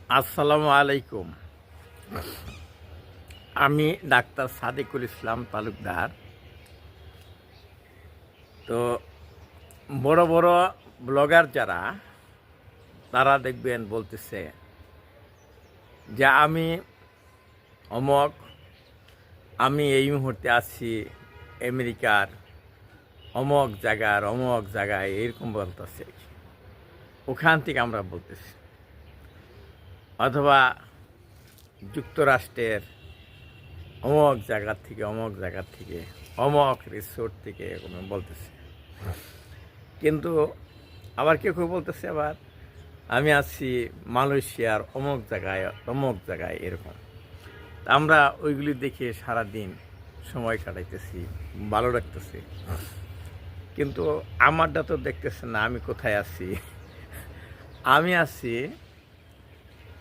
আসসালামু আলাইকুম। আমি ডাক্তার সাদিকুল ইসলাম তালুকদার। তো বড় বড় ব্লগার যারা, তারা দেখবেন বলতেছে যে অমক আমি এই মুহূর্তে আছি আমেরিকার অমক জায়গায় এরকম বলতেছে। ওখান থেকে আমরা বলতেছি, অথবা যুক্তরাষ্ট্রের অমক জায়গা থেকে অমক রিসোর্ট থেকে এরকম বলতেছে। কিন্তু আবার কেউ কেউ বলতেছে আবার আমি আছি মালয়েশিয়ার অমক জায়গায় এরকম। আমরা ওইগুলি দেখে সারাদিন সময় কাটাইতেছি, ভালো লাগতেছে। কিন্তু আমারটা তো দেখতেছে না আমি কোথায় আছি।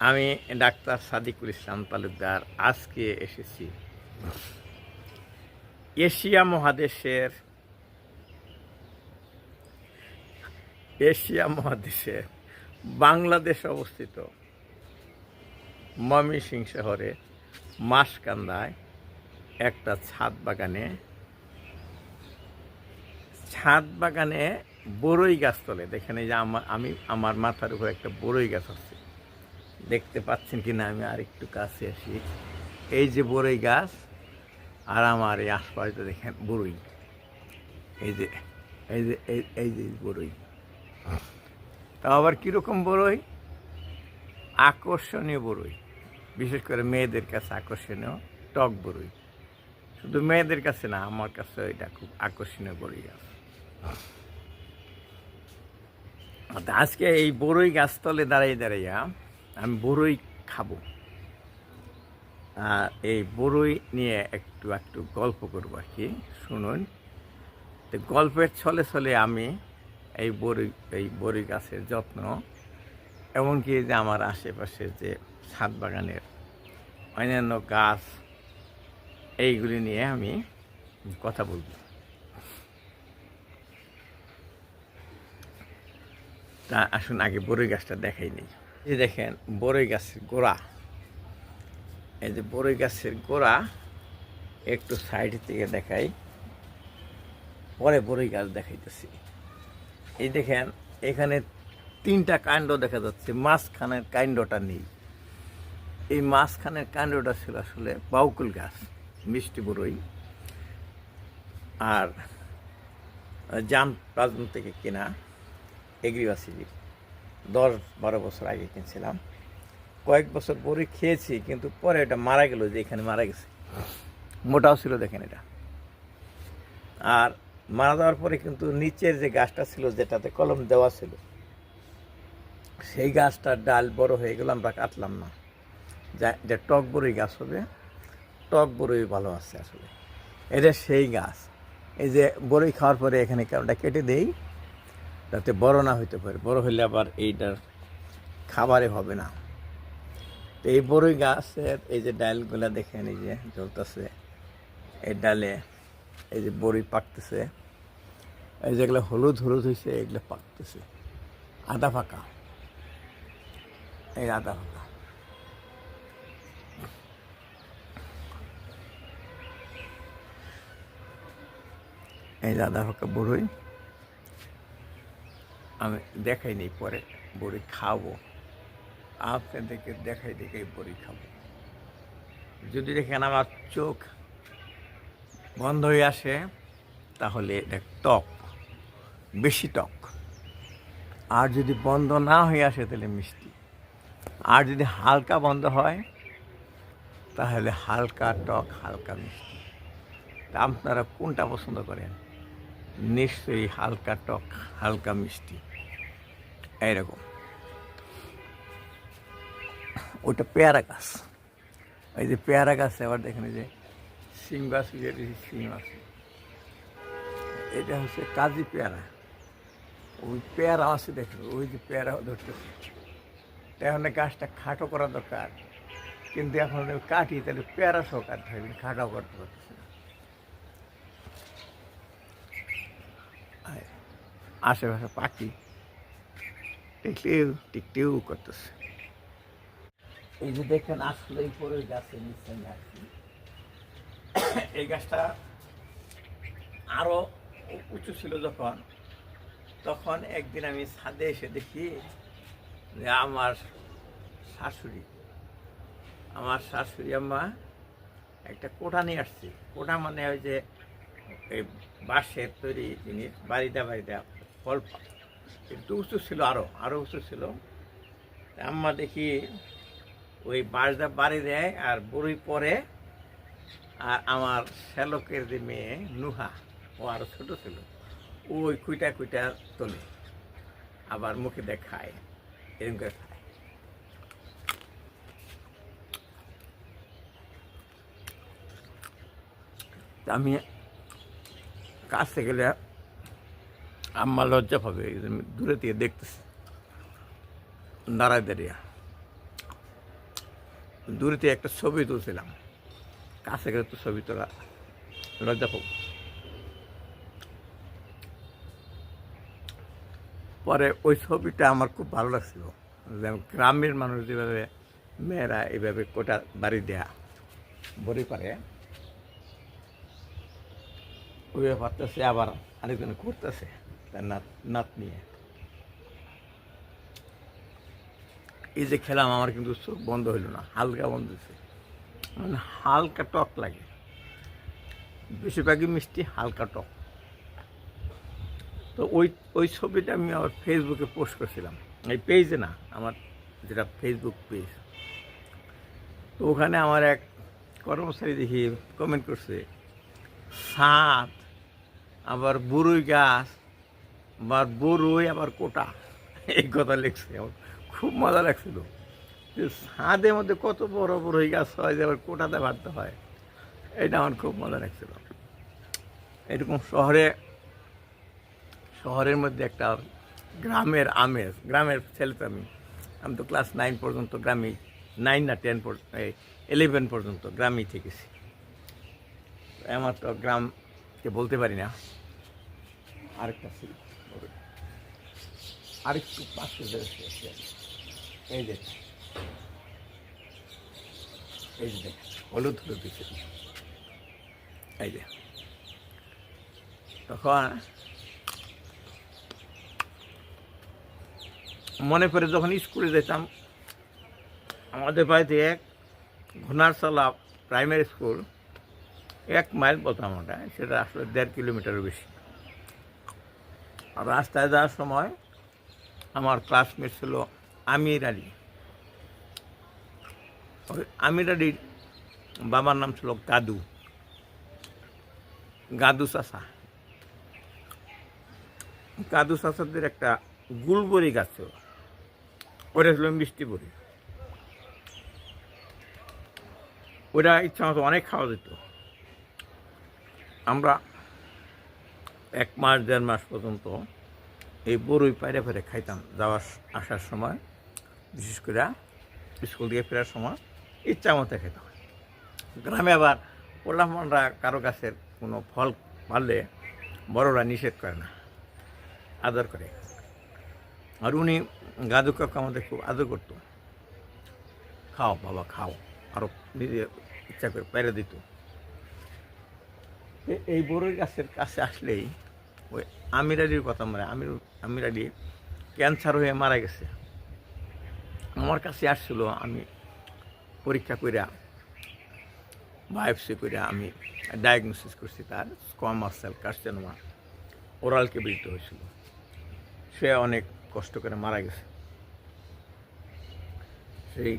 আমি ডাক্তার সাদিকুল ইসলাম তালুকদার। আজকে এসেছি এশিয়া মহাদেশের বাংলাদেশ অবস্থিত ময়মনসিংহ শহরে মাসকান্দায় একটা ছাদ বাগানে বড়ই গাছ তলে দেখেন। এই যে আমার মাথার উপর একটা বড়ই গাছ আছে, দেখতে পাচ্ছেন কি না? আমি আর একটু কাছে আসি। এই যে বড়ই গাছ, আর আমার এই আশপাশে দেখেন বড়ই। এই যে এই যে বড়ই, তা আবার কীরকম বড়ই? আকর্ষণীয় বড়ই, বিশেষ করে মেয়েদের কাছে আকর্ষণীয় টক বড়ই। শুধু মেয়েদের কাছে না, আমার কাছে এটা খুব আকর্ষণীয় বড়ই গাছ। আজকে এই বড়ই গাছতলে দাঁড়াইয়া আমি বড়ই খাবো, আর এই বড়ই নিয়ে একটু গল্প করবো আর কি। শুনুন, তো গল্পের ছলে আমি এই বড়ই গাছের যত্ন, এমনকি যে আমার আশেপাশে যে ছাদ বাগানের অন্যান্য গাছ, এইগুলি নিয়ে আমি কথা বলব। তা আসুন আগে বড়ই গাছটা দেখাই নেই। এই দেখেন বড়ই গাছের গোড়া, এই যে বড়ই গাছের গোড়া একটু সাইড থেকে দেখাই, পরে বড়ই গাছ দেখাইতেছি। এই দেখেন এখানে 3টা কাণ্ড দেখা যাচ্ছে, মাঝখানের কাণ্ডটা নেই। এই মাঝখানের কাণ্ডটা ছিল আসলে বাউকুল গাছ, মিষ্টি বড়ই। আর জাম প্লাজম থেকে কেনা এগ্রিবাসির 10-12 বছর আগে কিনছিলাম। কয়েক বছর বড়ি খেয়েছি, কিন্তু পরে এটা মারা গেল, যে এখানে মারা গেছে। মোটাও ছিল দেখেন এটা। আর মারা যাওয়ার পরে কিন্তু নিচের যে গাছটা ছিল, যেটাতে কলম দেওয়া ছিল, সেই গাছটার ডাল বড় হয়ে গেল, আমরা কাটলাম না। যে টক বড়ই গাছ হবে, টক বড়ই ভালো আছে আসলে। এটা সেই গাছ। এই যে বড়ই খাওয়ার পরে এখানে কারণটা কেটে দেই, যাতে বড় না হইতে পারে। বড় হইলে আবার এইটার খাবারে হবে না। তো এই বড়ই গাছের এই যে ডালগুলা দেখেন, এই যে জ্বলতেছে, এই ডালে এই যে বড়ি পাকতেছে। এই যেগুলো হলুদ হয়েছে, এগুলো পাকতেছে আধা ফাঁকা। এই আধা ফাঁকা, এই যে আধা ফাঁকা বড়ই। আমি দেখাই নেই, পরে বড়ি খাবো, আপনাদেরকে দেখে বড়ি খাবো। যদি দেখেন আমার চোখ বন্ধ হয়ে আসে, তাহলে এটা টক, বেশি টক। আর যদি বন্ধ না হয়ে আসে তাহলে মিষ্টি। আর যদি হালকা বন্ধ হয় তাহলে হালকা টক, হালকা মিষ্টি। তা আপনারা কোনটা পছন্দ করেন? নিশ্চয়ই হালকা টক, হালকা মিষ্টি এইরকম। ওইটা পেয়ারা গাছ। এই যে পেয়ারা গাছ, আবার দেখেন যে শিম গাছ, শিম আছে। এটা হচ্ছে কাজি পেয়ারা। ওই পেয়ারা আছে দেখো, ওই যে পেয়ারা ধরতেছে। এখন গাছটা খাটো করা দরকার, কিন্তু এখন কাটি তাহলে পেয়ারা সহ কাটতে হবে, খাটাও করতে পারতেছে না। আশেপাশে পাখি টিকটিউ করতেছে। এই যে দেখেন আসলে এই পরে গাছের নিচে আমি আসছি, এই গাছটা আরো উঁচু ছিল যখন, তখন একদিন আমি ছাদে এসে দেখি যে আমার শাশুড়ি আম্মা একটা কোঠা নিয়ে আসছে। কোঠা মানে ওই যে এই বাঁশের তৈরি জিনিস, বাড়িটা ফল একটু উঁচু ছিল, আরো উঁচু ছিল। আম্মা দেখি ওই বাঁশটা বাড়ি দেয় আর বড়ি পরে, আর আমার শ্যালকের যে মেয়ে নুহা, ও আরো ছোট ছিল, ওই কুইটা তোলে, আবার মুখে দেখায়, এরকম করে খায়। আমি কাছে গেলে আম্মা লজ্জা পাবে, দূরে থেকে দেখতেছি, দাঁড়িয়ে দূরে থেকে একটা ছবি তুলছিলাম, কাছে গেলে তো ছবি তোলা লজ্জা পাবো। পরে ওই ছবিটা আমার খুব ভালো লাগছিল, গ্রামের মানুষ যেভাবে মেয়েরা এইভাবে কোটা বাড়ি দেয়া বড়ি পারে, ওই ব্যাপারটাছে আবার আরেকজন করতেছে তার নাত নিয়ে। এই যে খেলাম, আমার কিন্তু চোখ বন্ধ হইল না, হালকা বন্ধ হয়েছে, মানে হালকা টক লাগে, বেশিরভাগই মিষ্টি, হালকা টক। তো ওই ছবিটা আমি আবার ফেসবুকে পোস্ট করছিলাম, এই পেজে না, আমার যেটা ফেসবুক পেজ। তো ওখানে আমার এক কর্মচারী দেখি কমেন্ট করছে, ছাদ আবার বড়ই গাছ, আবার বড়ই আবার কোটা, এই কথা লিখছে। আমার খুব মজা লাগছিল যে ছাদের মধ্যে কত বড় বড়ই গাছ হয়, যে আবার কোটাতে বাড়তে হয়, এটা আমার খুব মজা লাগছিল। এরকম শহরের মধ্যে একটা গ্রামের আমেজ, গ্রামের ছেলে তো আমি তো ক্লাস 9 পর্যন্ত গ্রামেই, 9 না 10 11 পর্যন্ত গ্রামেই থেকেছি। আমার তো গ্রামকে বলতে পারি না। আরেকটা ছিল, আরেকটু পাশে বেরোচ্ছে, এই যে হলুদ দিচ্ছে, এই যে তখন মনে পড়ে যখন স্কুলে যেতাম, আমাদের বাড়িতে ঘোনারসালা প্রাইমারি স্কুল, 1 মাইল বলতাম ওটা, সেটা আসলে 1.5 কিলোমিটারও বেশি। আর রাস্তায় যাওয়ার সময় আমার ক্লাসমেট ছিল আমির আলী। আমির আলীর বাবার নাম ছিল গাদু চাষা। গাদু চাষাদের একটা গুলবরি গাছ ছিল, ওটা ছিল মিষ্টি বড়ি, ওটা ইচ্ছা মতো অনেক খাওয়া যেত। আমরা 1 মাস 1.5 মাস পর্যন্ত এই বড়ই পাইরে খাইতাম, আসার সময়, বিশেষ করে স্কুল দিয়ে ফেরার সময় ইচ্ছা মতো খেতাম। গ্রামে আবার পোলাপানরা কারো গাছের কোনো ফল পারলে বড়রা নিষেধ করে না, আদর করে। আর উনি গাদু কাকা আমাদের খুব আদর করতো, খাও বাবা খাও, আরও নিজে ইচ্ছা করে পেরে দিত। এই বড়ই গাছের কাছে আসলেই ওই আমির আলীর কথা মনে, আমির আলী ক্যান্সার হয়ে মারা গেছে। আমার কাছে আসছিল, আমি পরীক্ষা কইরা বায়োপসি করে আমি ডায়াগনোসিস করছি, তার squamous cell carcinoma oral cavity হয়েছিল। সে অনেক কষ্ট করে মারা গেছে। সেই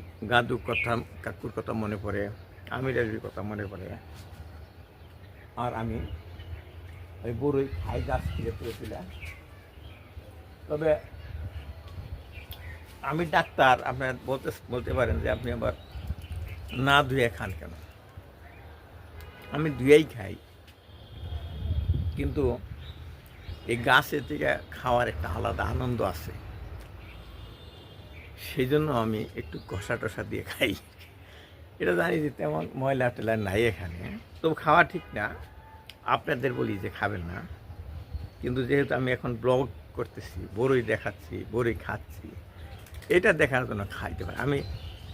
কাকুর কথা মনে পড়ে, আমির আলীর কথা মনে পড়ে। আর আমি ওই বড়ই খাই গাছ থেকে তুলেছিলাম। তবে আমি ডাক্তার, আপনার বলতে পারেন যে আপনি আবার না ধুয়ে খান কেন? আমি ধুয়েই খাই, কিন্তু এই গাছের থেকে খাওয়ার একটা আলাদা আনন্দ আছে, সেই জন্য আমি একটু কষা টষা দিয়ে খাই। এটা জানি যে তেমন ময়লা টেলা নাই এখানে, তবু খাওয়া ঠিক না, আপনাদের বলি যে খাবেন না। কিন্তু যেহেতু আমি এখন ব্লগ করতেছি, বড়ই দেখাচ্ছি, বড়ই খাচ্ছি, এটা দেখার জন্য খাইতে পারি। আমি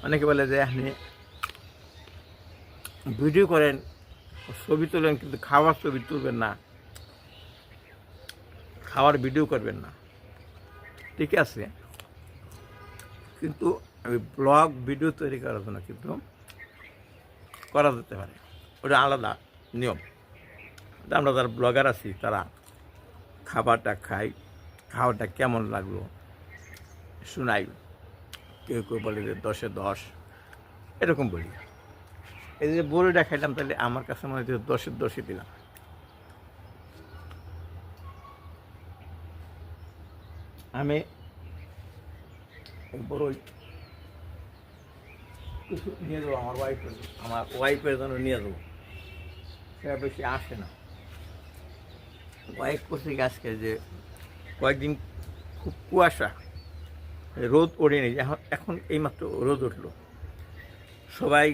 অনেকে বলে যে আপনি ভিডিও করেন, ছবি তোলেন, কিন্তু খাওয়ার ছবি তুলবেন না, খাওয়ার ভিডিও করবেন না। ঠিক আছে, কিন্তু আমি ব্লগ ভিডিও তৈরি করার জন্য কিন্তু করা যেতে পারে, ওটা আলাদা নিয়ম। আমরা যারা ব্লগার আছি তারা খাবারটা খাই, খাওয়াটা কেমন লাগলো শোনাই। কেউ কেউ বলে যে 10-এ 10, এরকম বলি। এই যে বড়িটা খাইলাম, তাহলে আমার কাছে মনে হচ্ছে 10-এ 10ই দিলাম। আমি বড়ই কিছু নিয়ে যাবো আমার ওয়াইফের জন্য নিয়ে যাবো। সে বেশি আসে না। ওয়াইফ করছে আজকে যে কয়েকদিন খুব কুয়াশা, রোদ ওঠেনি, এখন এইমাত্র রোদ উঠলো। সবাই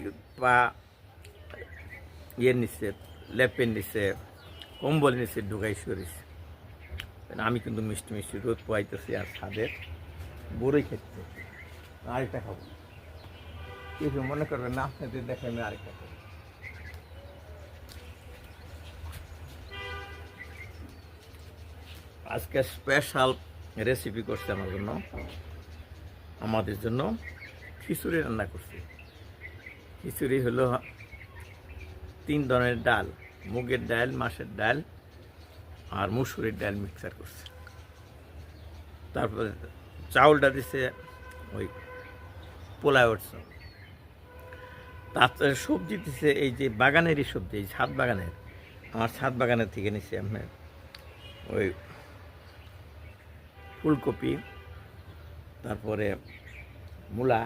বা ইয়ের নিচ্ছে, ল্যাপের নিচ্ছে, কম্বল নিচ্ছে, ঢুকাই সরিছে। আমি কিন্তু মিষ্টি মিষ্টি রোদ পোয়াইতেছি আর ছাদের বড়ই খেতে। আরেকটা খাবো, কিছু মনে করবেন না, আপনাদের দেখে আমি আরেকটা খাবো। আজকে স্পেশাল রেসিপি করছে আমাদের জন্য খিচুড়ি রান্না করছি। খিচুড়ি হলো 3 ধরনের ডাল, মুগের ডাল, মাছের ডাল আর মুসুরির ডাল মিক্সার করছে। তারপরে চাউলটা দিছে ওই পোলাওয়ের চাল। তারপরে সবজি দিছে এই যে বাগানেরই সবজি, এই ছাদ বাগানের, আমার ছাদ বাগানের থেকে নিচ্ছে আপনার ওই ফুলকপি, তারপরে মূলা,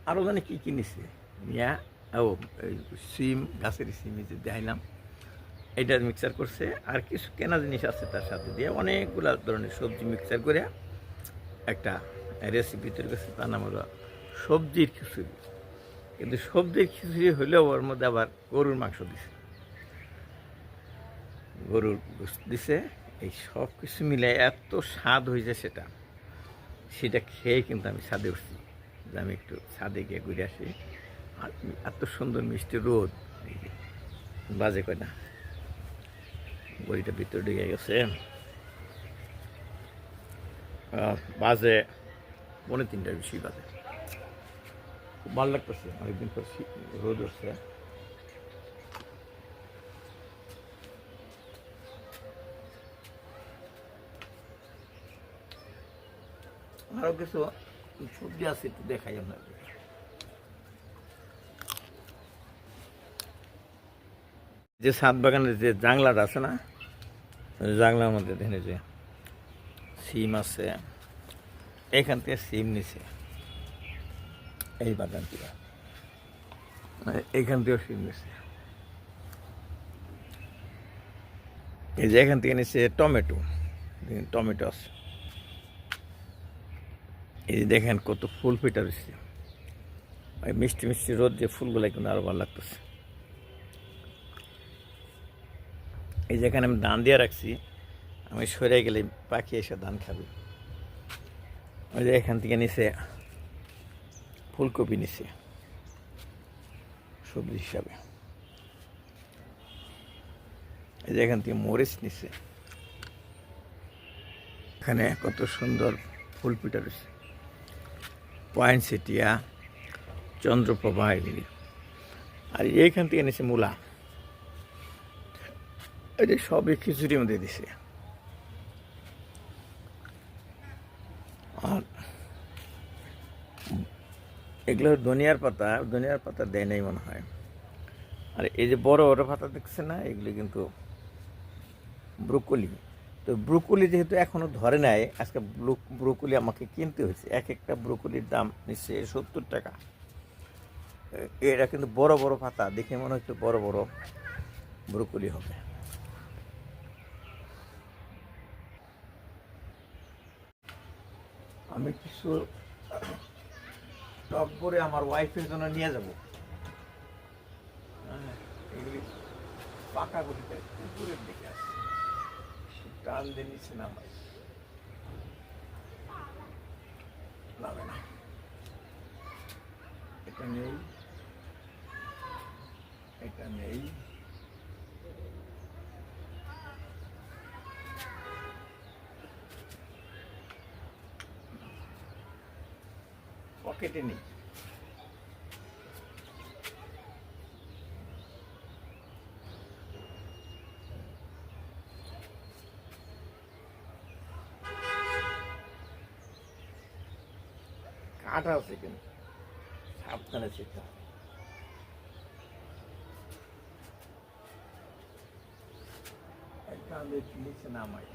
আরও জানি কী কী নিচ্ছে মিয়া, ও সিম, গাছের সিম যে দেখাইলাম, এটা মিক্সার করছে। আর কিছু কেনা জিনিস আছে তার সাথে দিয়ে, অনেকগুলো ধরনের সবজি মিক্সার করে একটা রেসিপি তৈরি করছে, তার নাম হলো সবজির খিচুড়ি। কিন্তু সবজির খিচুড়ি হলেও ওর মধ্যে আবার গরুর মাংস দিছে, গরুর গোশত দিছে। এই সব কিছু মিলে এত স্বাদ হয়েছে সেটা খেয়ে কিন্তু আমি ছাদে উঠছি, যে আমি একটু ছাদে গিয়ে ঘুরে আসি। আর এত সুন্দর মিষ্টি রোদ, বাজে কয় না, বড়িটা ভিতরে ঢুকে গেছে। বাজে 2:45 বেশি বাজে। খুব ভালো লাগতেছে, অনেকদিন পর রোদ উঠছে। আরও কিছু সবজি আছে, একটু দেখাই আপনাদের। যে ছাদ বাগানের যে জাংলাটা আছে না, জাংলার মধ্যে দেখেন যে সিম আছে, এখান থেকে সিম নিছে এই বাগান থেকে, এইখান থেকেও সিম নিছে। এই যে এখান থেকে নিচ্ছে টমেটো, টমেটো আছে। এই যে দেখেন কত ফুল ফিটা রয়েছে, ওই মিষ্টি মিষ্টি রোদ যে ফুলগুলো কিন্তু আরো ভালো লাগতেছে। এই যেখানে আমি ধান দিয়ে রাখছি, আমি সরে গেলে পাখি এসে ধান খাবে। ওই যে এখান থেকে নিচে ফুলকপি নিচে সবজি হিসাবে। এই যে এখান থেকে মরিচ নিচে, এখানে কত সুন্দর ফুল পিঠা রয়েছে, পয়েন্টসেটিয়া, চন্দ্রপ্রভা এগুলি। আর এইখান থেকে নিচে মূলা, এই যে সবই খিচুড়ির মধ্যে দিছে। আর এগুলো ধনিয়ার পাতা দেয় নাই মনে হয়। আর এই যে বড় বড় পাতা দেখছে না, এগুলি কিন্তু ব্রোকলি। তো ব্রোকলি যেহেতু এখনও ধরে নাই, আজকে ব্রোকলি আমাকে কিনতে হয়েছে। এক একটা ব্রোকলির দাম নিচ্ছে 70 টাকা। এরা কিন্তু বড় বড় পাতা, দেখে মনে হচ্ছে বড় বড় ব্রোকলি হবে। আমি কিছু টক করে আমার ওয়াইফের জন্য নিয়ে যাব। এগুলি পাকা গলিতে উপরের দিকে আছে, টান দিয়ে নিচে নামে না। এটা নেই, এটা নেই, পকেটে নেই। কাটা আছে কিন্তু সাবধানে যেতে হবে। একটা নিচে নামাই,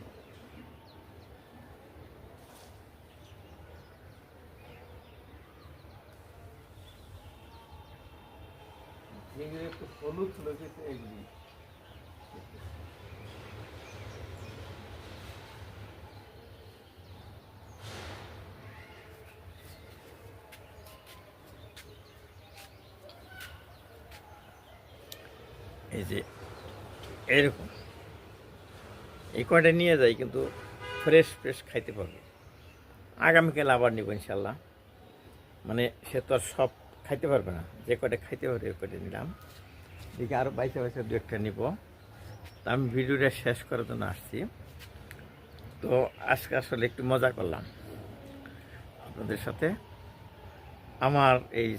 যেগুলো একটু হলুদ হলুদ এগুলি এই যে এরকম এই কয়টা নিয়ে যাই, কিন্তু ফ্রেশ ফ্রেশ খাইতে পারবো। আগামীকাল আবার নিব ইনশাল্লাহ। মানে সে তো আর সব খাইতে পারবে না, যে কয়টা খাইতে পারবে ওই কয়টা নিলাম। দেখি আরও বাইসে বাইসে দু একটা নিব। তা আমি ভিডিওটা শেষ করার জন্য আসছি। তো আজকে আসলে একটু মজা করলাম আপনাদের সাথে। আমার এই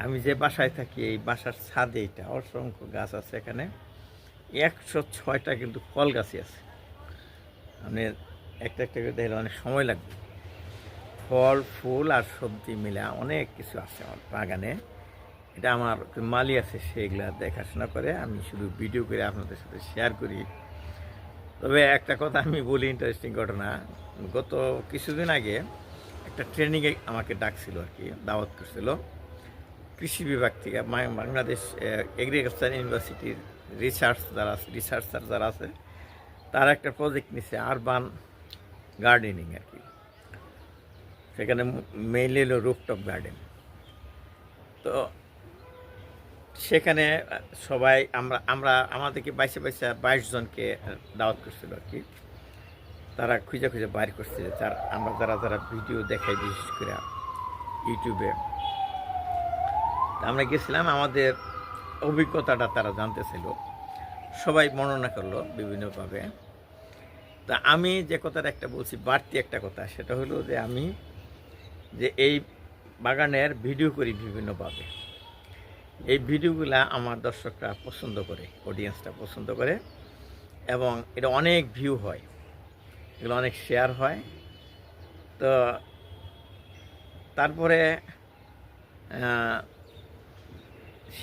আমি যে বাসায় থাকি এই বাসার ছাদে এটা অসংখ্য গাছ আছে, এখানে 106টা কিন্তু ফল গাছই আছে। মানে একটা একটা করে দেখলে অনেক সময় লাগবে। ফল ফুল আর সবজি মিলে অনেক কিছু আছে আমার বাগানে। এটা আমার মালি আছে, সেগুলা দেখাশোনা করে, আমি শুধু ভিডিও করে আপনাদের সাথে শেয়ার করি। তবে একটা কথা আমি বলি, ইন্টারেস্টিং ঘটনা। গত কিছুদিন আগে একটা ট্রেনিংয়ে আমাকে ডাকছিল আর কি, দাওয়াত করছিল কৃষি বিভাগ থেকে। বাংলাদেশ এগ্রিকালচার ইউনিভার্সিটির রিসার্চার যারা আছে তারা একটা প্রজেক্ট নিচ্ছে আরবান গার্ডেনিং আর কি। সেখানে মেইনলি হলো রুফটপ গার্ডেন। তো সেখানে সবাই আমাদেরকে 22 জনকে দাওয়াত করছিল আর কি। তারা খুঁজে খুঁজে বাইর করছে যারা যারা ভিডিও দেখাই, বিশেষ করে ইউটিউবে। আমরা গেছিলাম, আমাদের অভিজ্ঞতাটা তারা জানতে ছিল, সবাই বর্ণনা করলো বিভিন্নভাবে। তা আমি যে কথাটা একটা বলছি, বাড়তি একটা কথা, সেটা হলো যে আমি যে এই বাগানের ভিডিও করি বিভিন্নভাবে। এই ভিডিওগুলা আমার দর্শকরা পছন্দ করে, অডিয়েন্সটা পছন্দ করে, এবং এটা অনেক ভিউ হয়, এগুলো অনেক শেয়ার হয়। তো তারপরে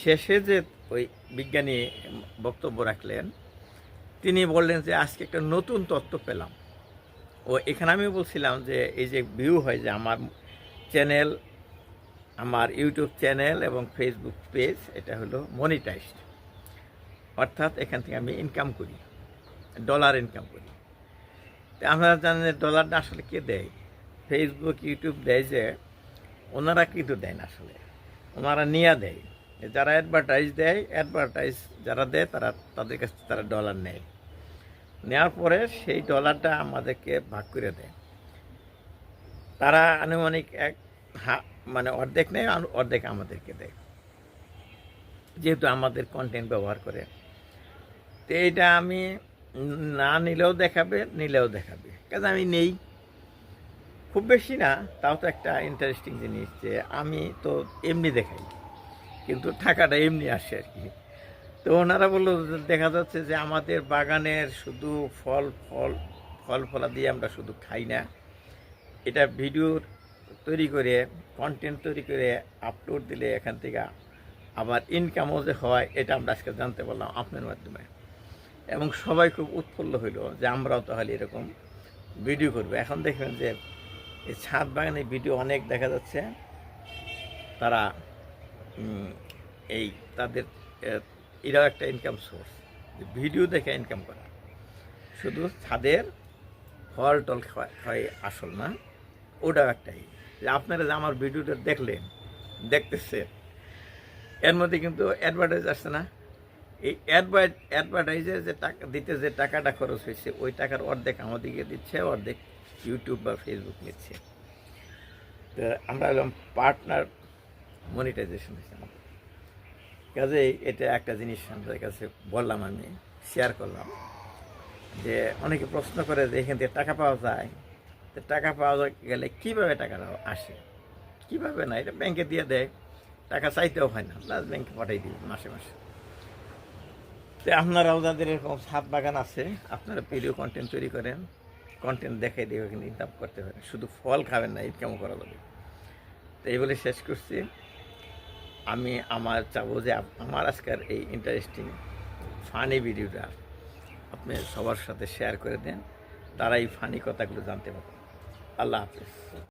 শেষে যে ওই বিজ্ঞানী বক্তব্য রাখলেন, তিনি বললেন যে আজকে একটা নতুন তথ্য পেলাম। ও এখানে আমি বলছিলাম যে এই যে ভিউ হয়, যে আমার চ্যানেল, আমার ইউটিউব চ্যানেল এবং ফেসবুক পেজ, এটা হলো মনিটাইজড, অর্থাৎ এখান থেকে আমি ইনকাম করি, ডলার ইনকাম করি। তো আপনারা জানেন ডলারটা আসলে কে দেয়? ফেসবুক ইউটিউব দেয়, যে ওনারা কিন্তু দেয় না, আসলে ওনারা নিয়ে দেয়। যারা অ্যাডভার্টাইজ যারা দেয় তাদের কাছে তারা ডলার নেয়, নেওয়ার পরে সেই ডলারটা আমাদেরকে ভাগ করে দেয়। তারা আনুমানিক মানে অর্ধেক নেয়, অর্ধেক আমাদেরকে দেয়, যেহেতু আমাদের কন্টেন্ট ব্যবহার করে। তো এইটা আমি না নিলেও দেখাবে, নিলেও দেখাবে, কাজে আমি নেই। খুব বেশি না, তাও তো একটা ইন্টারেস্টিং জিনিস, যে আমি তো এমনি দেখাই, কিন্তু টাকাটা এমনি আসে আর কি। তো ওনারা বললো, দেখা যাচ্ছে যে আমাদের বাগানের শুধু ফলা দিয়ে আমরা শুধু খাই না, এটা ভিডিও তৈরি করে, কন্টেন্ট তৈরি করে আপলোড দিলে এখান থেকে আবার ইনকামও যে হয়, এটা আমরা আজকে জানতে পারলাম আপনার মাধ্যমে। এবং সবাই খুব উৎফুল্ল হইল যে আমরাও তাহলে এরকম ভিডিও করবো। এখন দেখবেন যে এই ছাদ বাগানে ভিডিও অনেক দেখা যাচ্ছে, তারা এই তাদের এরাও একটা ইনকাম সোর্স, ভিডিও দেখে ইনকাম করা। শুধু ছাদের ফল টল খাওয়াই আসল না, ওটাও একটাই। যে আপনারা যে আমার ভিডিওটা দেখতেছে, এর মধ্যে কিন্তু অ্যাডভার্টাইজ আসছে না। এই অ্যাডভার্টাইজে যে টাকা দিতে, যে টাকাটা খরচ হয়েছে, ওই টাকার অর্ধেক আমাদেরকে দিচ্ছে, অর্ধেক ইউটিউব বা ফেসবুক নিচ্ছে। তো আমরা এরকম পার্টনার মনিটাইজেশন হয়েছে না। কাজেই এটা একটা জিনিস আমাদের কাছে বললাম, আমি শেয়ার করলাম যে অনেকে প্রশ্ন করে যে এখান থেকে টাকা পাওয়া যায়, তো টাকা পাওয়া গেলে কীভাবে টাকাটা আসে, কীভাবে না, এটা ব্যাংকে দিয়ে দেয়, টাকা চাইতেও হয় না, প্লাস ব্যাংকে পাঠাই দিই মাসে মাসে। তো আপনারাও যাদের এরকম ছাদ বাগান আছে, আপনারা ভিডিও কন্টেন্ট তৈরি করেন, কন্টেন্ট দেখাই দিয়ে কিন্তু ইনকাম করতে পারেন, শুধু ফল খাবেন না, ইনকামও করা যাবে। তো এই বলে শেষ করছি। আমি চাবো যে আমার আজকের এই ইন্টারেস্টিং ফানি ভিডিওটা আপনি সবার সাথে শেয়ার করে দেন, তারা এই ফানি কথাগুলো জানতে পারবেন। আল্লাহ হাফেজ।